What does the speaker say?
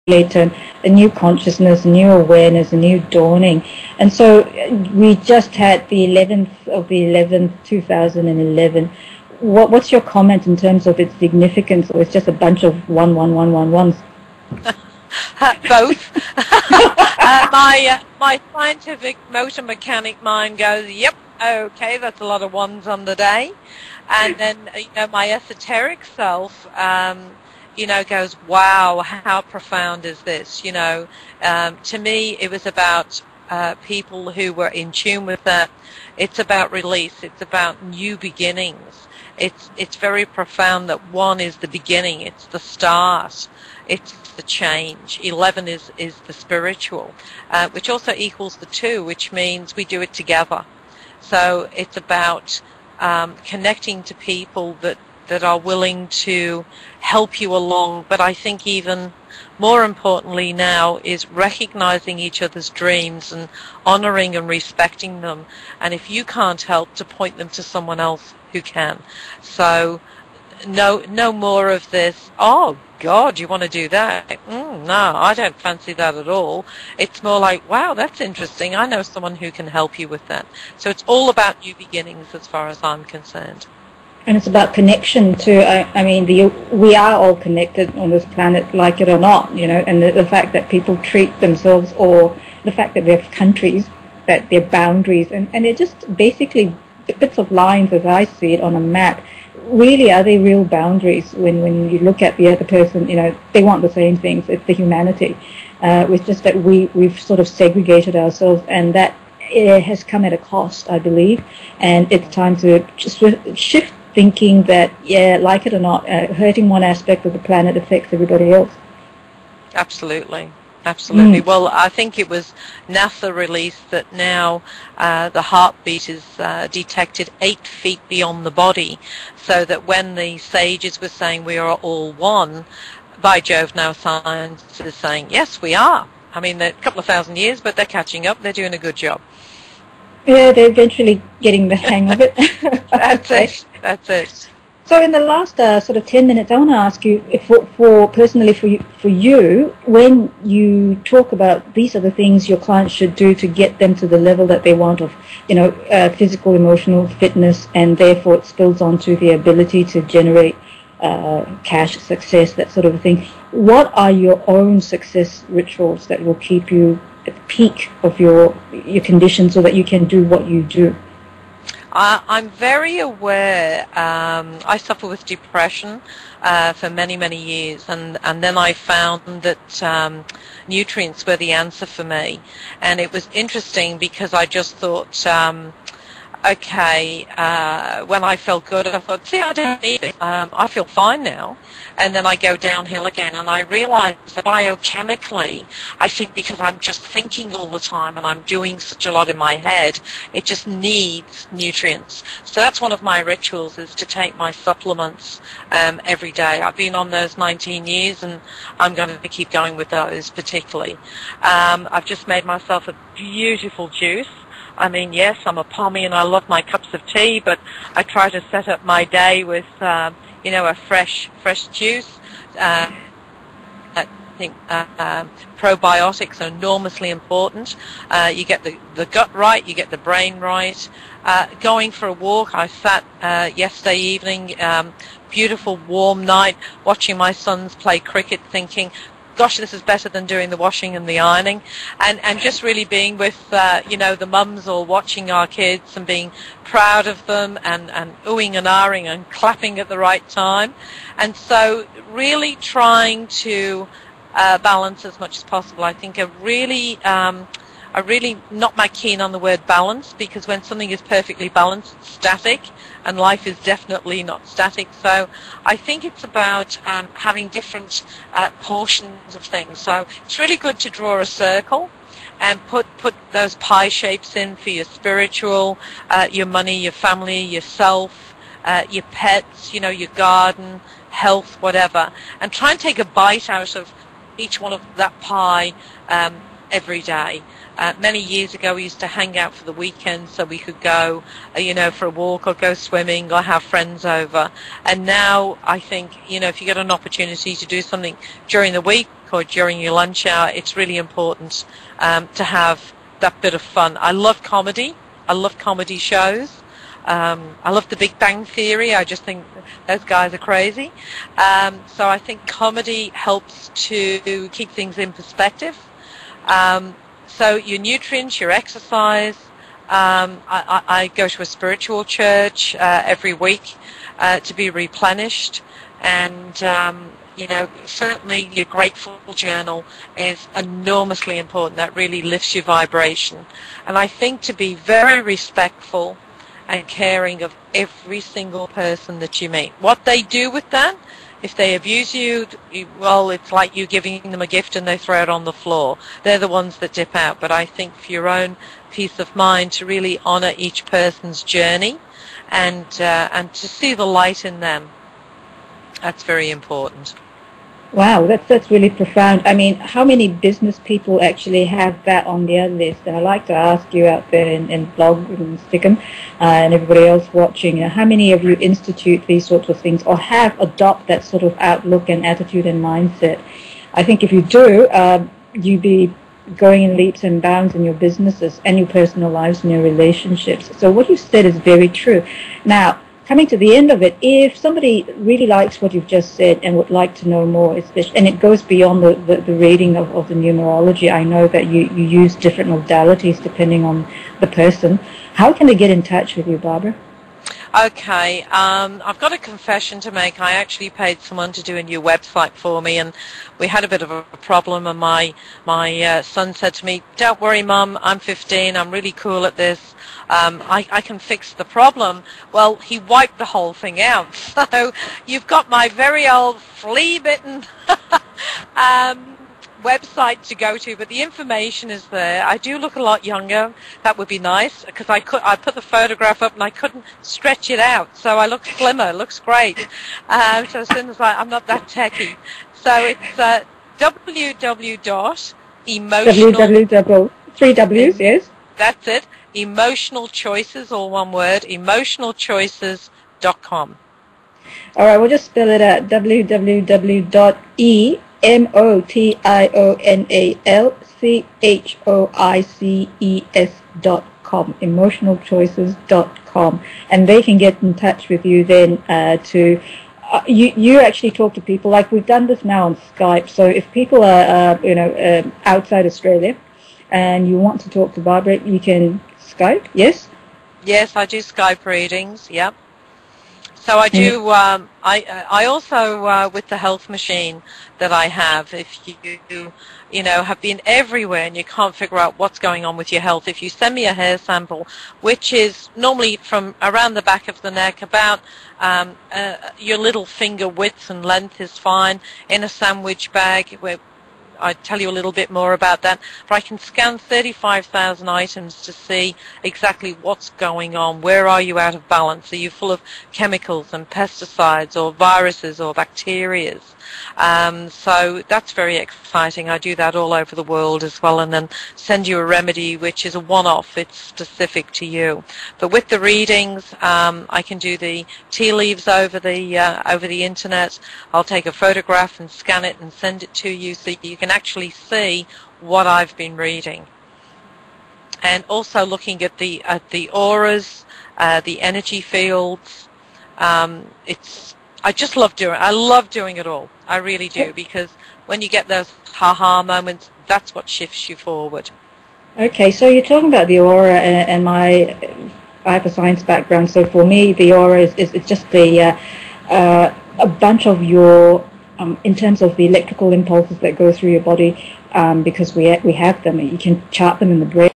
term, a new consciousness, a new awareness, a new dawning. And so we just had the 11th of the 11th, 2011. What's your comment in terms of its significance, or it's just a bunch of 11111s? Both. My scientific motor mechanic mind goes, yep, okay, that's a lot of ones on the day. And then, my esoteric self, goes, wow, how profound is this? To me, it was about people who were in tune with that. It's about release. It's about new beginnings. It's very profound that one is the beginning. It's the start. It's the change. 11 is the spiritual, which also equals the 2, which means we do it together. So it's about connecting to people that are willing to help you along. But I think even more importantly now is recognizing each other's dreams and honoring and respecting them. And if you can't help, to point them to someone else who can. So no more of this, oh God, you want to do that? No, I don't fancy that at all. It's more like, wow, that's interesting. I know someone who can help you with that. So it's all about new beginnings as far as I'm concerned. And it's about connection too. We are all connected on this planet, like it or not, and the fact that people treat themselves, or the fact that we have countries, that they're boundaries, and they're just basically bits of lines as I see it on a map. Really, are they real boundaries when you look at the other person? They want the same things. It's the humanity. It's just that we've sort of segregated ourselves, and that it has come at a cost, I believe. And it's time to just shift thinking that, like it or not, hurting one aspect of the planet affects everybody else. Absolutely. Absolutely. Well, I think it was NASA released that now the heartbeat is detected 8 feet beyond the body, so that when the sages were saying we are all one, by Jove, now science is saying, yes, we are. I mean, a couple of thousand years, but they're catching up. They're doing a good job. Yeah, they're eventually getting the hang of it. That's it. That's it. So in the last sort of 10 minutes, I want to ask you, personally for you, when you talk about these are the things your clients should do to get them to the level that they want of, physical, emotional fitness, and therefore it spills onto the ability to generate cash, success, that sort of a thing. What are your own success rituals that will keep you at the peak of your condition so that you can do what you do? I'm very aware. I suffer with depression for many, many years, and then I found that nutrients were the answer for me. And it was interesting because I just thought, okay, when I felt good, I thought, see, I don't need it. I feel fine now. And then I go downhill again, and I realize that biochemically, I think because I'm just thinking all the time and I'm doing such a lot in my head, it just needs nutrients. So that's one of my rituals, is to take my supplements every day. I've been on those 19 years, and I'm going to keep going with those particularly. I've just made myself a beautiful juice. I mean, yes, I'm a pommie and I love my cups of tea, but I try to set up my day with, a fresh juice. I think probiotics are enormously important. You get the gut right, you get the brain right. Going for a walk, I sat yesterday evening, beautiful warm night, watching my sons play cricket, thinking, gosh, this is better than doing the washing and the ironing, and just really being with, the mums, or watching our kids and being proud of them, and oohing and ahhing and clapping at the right time. And so really trying to balance as much as possible. I think I really not my keen on the word balance, because when something is perfectly balanced, it's static, and life is definitely not static. So I think it's about having different portions of things. So it's really good to draw a circle and put those pie shapes in for your spiritual, your money, your family, yourself, your pets, your garden, health, whatever, and try and take a bite out of each one of that pie every day. Many years ago, we used to hang out for the weekend so we could go, for a walk or go swimming or have friends over. And now I think, if you get an opportunity to do something during the week, break or during your lunch hour, it's really important to have that bit of fun. I love comedy. I love comedy shows. I love The Big Bang Theory. I just think those guys are crazy. So I think comedy helps to keep things in perspective. So your nutrients, your exercise. I go to a spiritual church every week to be replenished, and certainly your grateful journal is enormously important. That really lifts your vibration. And I think to be very respectful and caring of every single person that you meet. What they do with that, if they abuse you, well, it's like you giving them a gift and they throw it on the floor. They're the ones that dip out. But I think for your own peace of mind, to really honor each person's journey and to see the light in them, that's very important. Wow, that's really profound. I mean, how many business people actually have that on their list? And I'd like to ask you out there in Blog and Stickum and everybody else watching, how many of you institute these sorts of things or have adopt that sort of outlook and attitude and mindset? I think if you do, you'd be going in leaps and bounds in your businesses and your personal lives and your relationships. So what you said is very true. Now, coming to the end of it, if somebody really likes what you've just said and would like to know more, and it goes beyond the reading of the numerology, I know that you use different modalities depending on the person. How can they get in touch with you, Barbara? Okay, I've got a confession to make. I actually paid someone to do a new website for me, and we had a bit of a problem, and my son said to me, "Don't worry, Mum, I'm 15, I'm really cool at this. I can fix the problem." Well, he wiped the whole thing out. So you've got my very old flea-bitten website to go to, but the information is there. I do look a lot younger. That would be nice, because I put the photograph up and I couldn't stretch it out, so I look slimmer. It looks great. So as soon as I'm not that techy. So it's www.emotional. Three W's, yes. That's it. Emotional Choices, all one word. Emotionalchoices.com. All right, we'll just spell it out. emotionalchoices.com, emotionalchoices.com, and they can get in touch with you then to you actually talk to people, like we've done this now on Skype. So if people are outside Australia and you want to talk to Barbara, you can Skype. Yes, I do Skype readings. Yep. So I do. I also with the health machine that I have. If you have been everywhere and you can't figure out what's going on with your health, if you send me a hair sample, which is normally from around the back of the neck, about your little finger width and length is fine, in a sandwich bag, where I'll tell you a little bit more about that, but I can scan 35,000 items to see exactly what's going on. Where are you out of balance? Are you full of chemicals and pesticides or viruses or bacteria? So that's very exciting. I do that all over the world as well, and then send you a remedy which is a one-off. It's specific to you. But with the readings, I can do the tea leaves over the internet. I'll take a photograph and scan it and send it to you so you can actually see what I've been reading. And also looking at the auras, the energy fields. I just love doing it. I love doing it all. I really do, because when you get those ha-ha moments, that's what shifts you forward. Okay, so you're talking about the aura, and I have a science background, so for me the aura is just a bunch of your, in terms of the electrical impulses that go through your body, because we have them. You can chart them in the brain.